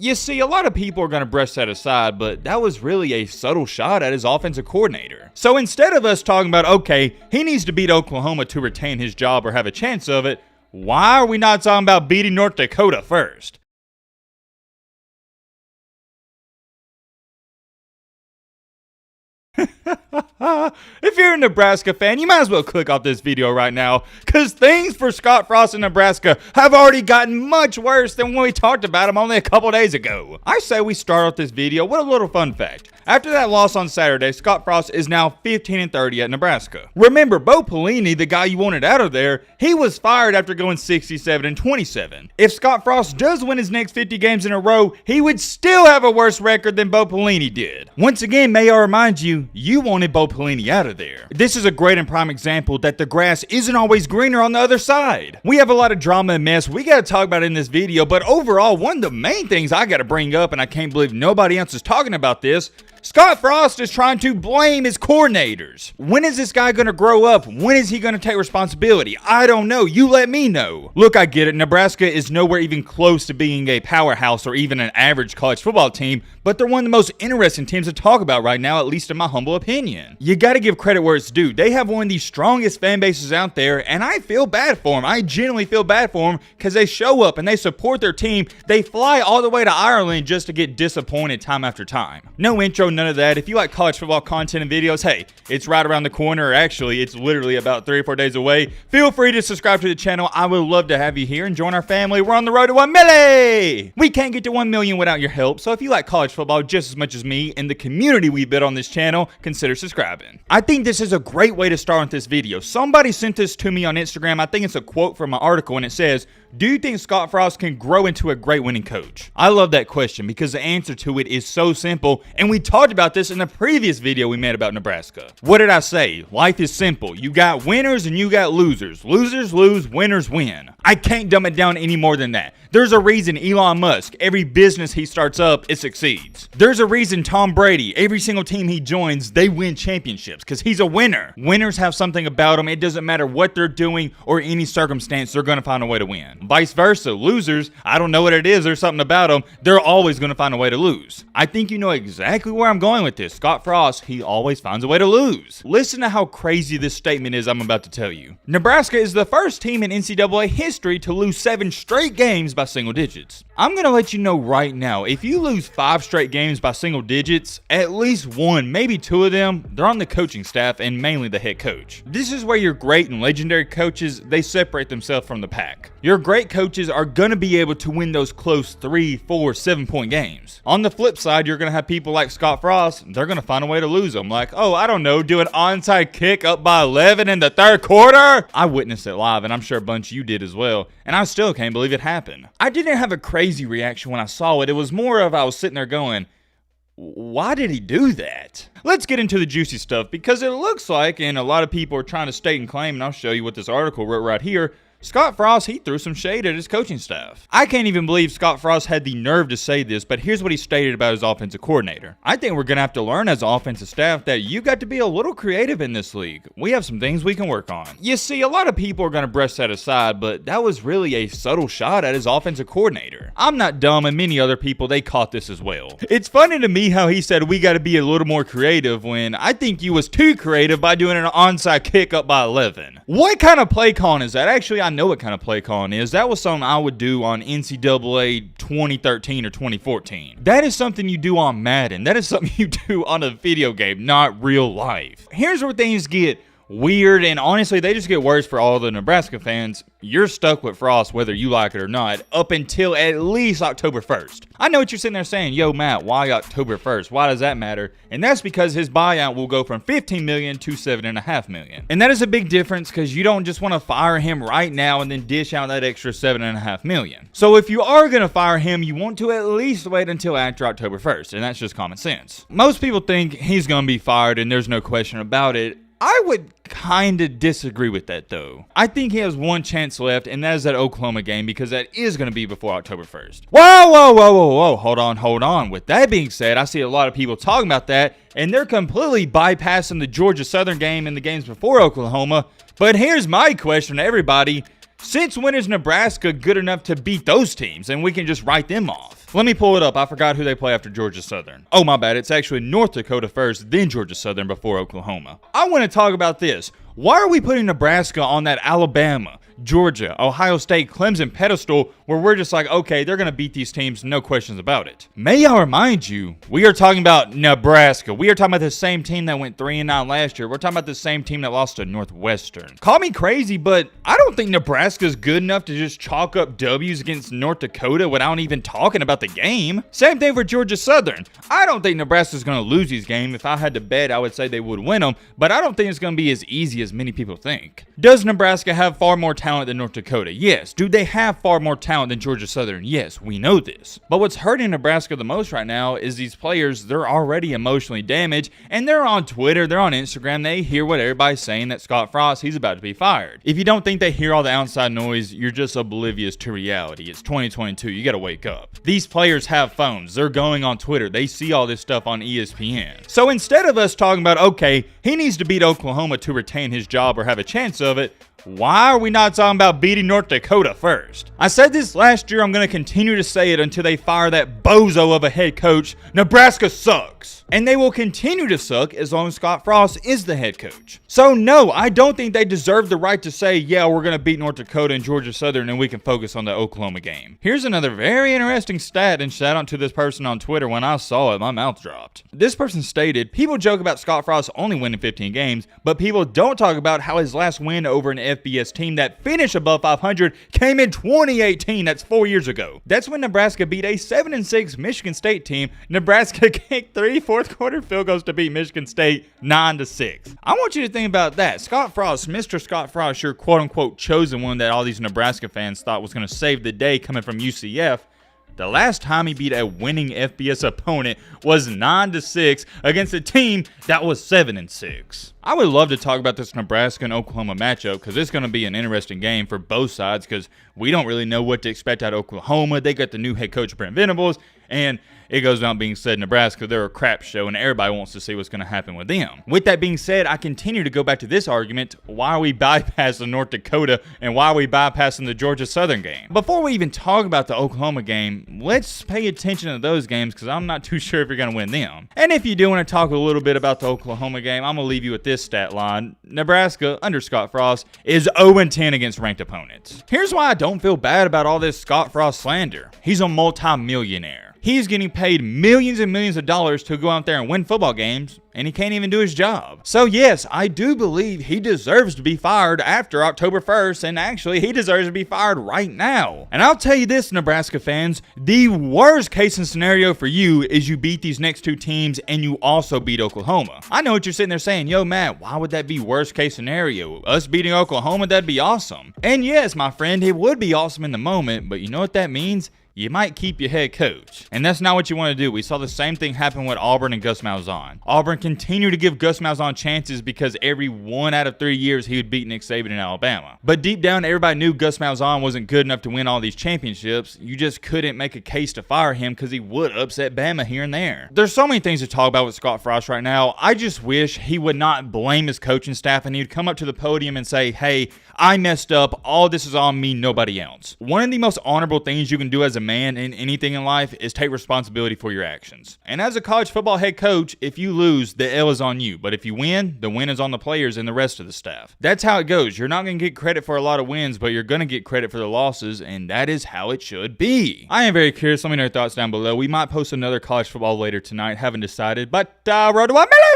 You see, a lot of people are going to brush that aside, but that was really a subtle shot at his offensive coordinator. So instead of us talking about, okay, he needs to beat Oklahoma to retain his job or have a chance of it, why are we not talking about beating North Dakota first? If you're a Nebraska fan, you might as well click off this video right now, because things for Scott Frost in Nebraska have already gotten much worse than when we talked about him only a couple days ago. I say we start off this video with a little fun fact. After that loss on Saturday, Scott Frost is now 15-30 at Nebraska. Remember, Bo Pelini, the guy you wanted out of there, he was fired after going 67-27. If Scott Frost does win his next 50 games in a row, he would still have a worse record than Bo Pelini did. Once again, may I remind you, you wanted Bo Pelini out of there. This is a great and prime example that the grass isn't always greener on the other side. We have a lot of drama and mess we gotta talk about in this video, but overall, one of the main things I gotta bring up, and I can't believe nobody else is talking about this, Scott Frost is trying to blame his coordinators. When is this guy going to grow up? When is he going to take responsibility? I don't know. You let me know. Look, I get it. Nebraska is nowhere even close to being a powerhouse or even an average college football team, but they're one of the most interesting teams to talk about right now, at least in my humble opinion. You got to give credit where it's due. They have one of the strongest fan bases out there, and I feel bad for them. I genuinely feel bad for them because they show up and they support their team. They fly all the way to Ireland just to get disappointed time after time. No intro, none of that. If you like college football content and videos, hey, it's right around the corner, or actually it's literally about 3 or 4 days away. Feel free to subscribe to the channel. I would love to have you here and join our family. We're on the road to 1 million. We can't get to 1 million without your help, so if you like college football just as much as me and the community we built on this channel, consider subscribing. I think this is a great way to start with this video. Somebody sent this to me on Instagram. I think it's a quote from an article, and it says, do you think Scott Frost can grow into a great winning coach? I love that question because the answer to it is so simple, and we talked about this in the previous video we made about Nebraska. What did I say? Life is simple. You got winners and you got losers. Losers lose, winners win. I can't dumb it down any more than that. There's a reason Elon Musk, every business he starts up, it succeeds. There's a reason Tom Brady, every single team he joins, they win championships because he's a winner. Winners have something about them. It doesn't matter what they're doing or any circumstance, they're going to find a way to win. Vice versa, losers, I don't know what it is, there's something about them, they're always going to find a way to lose. I think you know exactly where I'm going with this. Scott Frost, he always finds a way to lose. Listen to how crazy this statement is I'm about to tell you. Nebraska is the first team in NCAA history to lose 7 straight games by single digits. I'm going to let you know right now, if you lose 5 straight games by single digits, at least 1, maybe 2 of them, they're on the coaching staff and mainly the head coach. This is where your great and legendary coaches, they separate themselves from the pack. Your great coaches are going to be able to win those close 3, 4, 7-point games. On the flip side, you're going to have people like Scott Frost, they're going to find a way to lose them. Like, oh, I don't know, do an onside kick up by 11 in the 3rd quarter? I witnessed it live, and I'm sure a bunch of you did as well, and I still can't believe it happened. I didn't have a crazy reaction when I saw it. It was more of I was sitting there going, why did he do that? Let's get into the juicy stuff, because it looks like, and a lot of people are trying to state and claim, and I'll show you what this article wrote right here, Scott Frost, he threw some shade at his coaching staff. I can't even believe Scott Frost had the nerve to say this, but here's what he stated about his offensive coordinator. I think we're going to have to learn as an offensive staff that you got to be a little creative in this league. We have some things we can work on. You see, a lot of people are going to brush that aside, but that was really a subtle shot at his offensive coordinator. I'm not dumb, and many other people, they caught this as well. It's funny to me how he said we got to be a little more creative when I think you was too creative by doing an onside kick up by 11. What kind of play calling is that? Actually, I know what kind of play calling is. That was something I would do on NCAA 2013 or 2014. That is something you do on Madden. That is something you do on a video game, not real life. Here's where things get weird, and honestly, they just get worse for all the Nebraska fans. You're stuck with Frost whether you like it or not up until at least October 1st. I know what you're sitting there saying, yo Matt, why October 1st? Why does that matter? And that's because his buyout will go from $15 million to $7.5 million. And that is a big difference because you don't just want to fire him right now and then dish out that extra $7.5 million. So if you are going to fire him, you want to at least wait until after October 1st, and that's just common sense. Most people think he's going to be fired and there's no question about it. I would kind of disagree with that, though. I think he has one chance left, and that is that Oklahoma game, because that is going to be before October 1st. Whoa. Hold on. With that being said, I see a lot of people talking about that, and they're completely bypassing the Georgia Southern game and the games before Oklahoma. But here's my question to everybody. Since when is Nebraska good enough to beat those teams, and we can just write them off? Let me pull it up. I forgot who they play after Georgia Southern. Oh, my bad. It's actually North Dakota first, then Georgia Southern before Oklahoma. I want to talk about this. Why are we putting Nebraska on that Alabama, Georgia, Ohio State, Clemson pedestal where we're just like, okay, they're going to beat these teams, no questions about it? May I remind you, we are talking about Nebraska. We are talking about the same team that went 3-9 last year. We're talking about the same team that lost to Northwestern. Call me crazy, but I don't think Nebraska's good enough to just chalk up W's against North Dakota without even talking about the game. Same thing for Georgia Southern. I don't think Nebraska's going to lose these games. If I had to bet, I would say they would win them, but I don't think it's going to be as easy as many people think. Does Nebraska have far more talent than North Dakota? Yes. Do they have far more talent than Georgia Southern? Yes, we know this. But what's hurting Nebraska the most right now is these players, they're already emotionally damaged, and they're on Twitter, they're on Instagram, they hear what everybody's saying that Scott Frost, he's about to be fired. If you don't think they hear all the outside noise, you're just oblivious to reality. It's 2022, you gotta wake up. These players have phones, they're going on Twitter, they see all this stuff on ESPN. So instead of us talking about, okay, he needs to beat Oklahoma to retain his job or have a chance of it, why are we not talking about beating North Dakota first? I said this last year, I'm going to continue to say it until they fire that bozo of a head coach. Nebraska sucks. And they will continue to suck as long as Scott Frost is the head coach. So no, I don't think they deserve the right to say, yeah, we're going to beat North Dakota and Georgia Southern and we can focus on the Oklahoma game. Here's another very interesting stat, and shout out to this person on Twitter. When I saw it, my mouth dropped. This person stated, people joke about Scott Frost only winning 15 games, but people don't talk about how his last win over an FBS team that finished above 500 came in 2018. That's 4 years ago. That's when Nebraska beat a 7-6 Michigan State team. Nebraska kicked 3 fourth-quarter field goals to beat Michigan State 9-6. I want you to think about that. Scott Frost, Mr. Scott Frost, your quote-unquote chosen one that all these Nebraska fans thought was going to save the day coming from UCF. The last time he beat a winning FBS opponent was 9-6 against a team that was 7-6. I would love to talk about this Nebraska and Oklahoma matchup because it's going to be an interesting game for both sides because we don't really know what to expect out of Oklahoma. They got the new head coach, Brent Venables, and it goes without being said, Nebraska, they're a crap show, and everybody wants to see what's going to happen with them. With that being said, I continue to go back to this argument. Why are we bypassing North Dakota, and why are we bypassing the Georgia Southern game? Before we even talk about the Oklahoma game, let's pay attention to those games because I'm not too sure if you're going to win them. And if you do want to talk a little bit about the Oklahoma game, I'm going to leave you with this stat line. Nebraska, under Scott Frost, is 0-10 against ranked opponents. Here's why I don't feel bad about all this Scott Frost slander. He's a multi-millionaire. He's getting paid millions and millions of dollars to go out there and win football games, and he can't even do his job. So yes, I do believe he deserves to be fired after October 1st, and actually he deserves to be fired right now. And I'll tell you this, Nebraska fans, the worst case scenario for you is you beat these next two teams and you also beat Oklahoma. I know what you're sitting there saying, yo Matt, why would that be worst case scenario? Us beating Oklahoma, that'd be awesome. And yes, my friend, it would be awesome in the moment, but you know what that means? You might keep your head coach. And that's not what you want to do. We saw the same thing happen with Auburn and Gus Malzahn. Auburn continued to give Gus Malzahn chances because every 1 out of 3 years he would beat Nick Saban in Alabama. But deep down, everybody knew Gus Malzahn wasn't good enough to win all these championships. You just couldn't make a case to fire him because he would upset Bama here and there. There's so many things to talk about with Scott Frost right now. I just wish he would not blame his coaching staff and he'd come up to the podium and say, hey, I messed up. All this is on me, nobody else. One of the most honorable things you can do as a man in anything in life is take responsibility for your actions. And as a college football head coach, if you lose, the L is on you. But if you win, the win is on the players and the rest of the staff. That's how it goes. You're not going to get credit for a lot of wins, but you're going to get credit for the losses, and that is how it should be. I am very curious. Let me know your thoughts down below. We might post another college football later tonight. Haven't decided, but road to 1 million!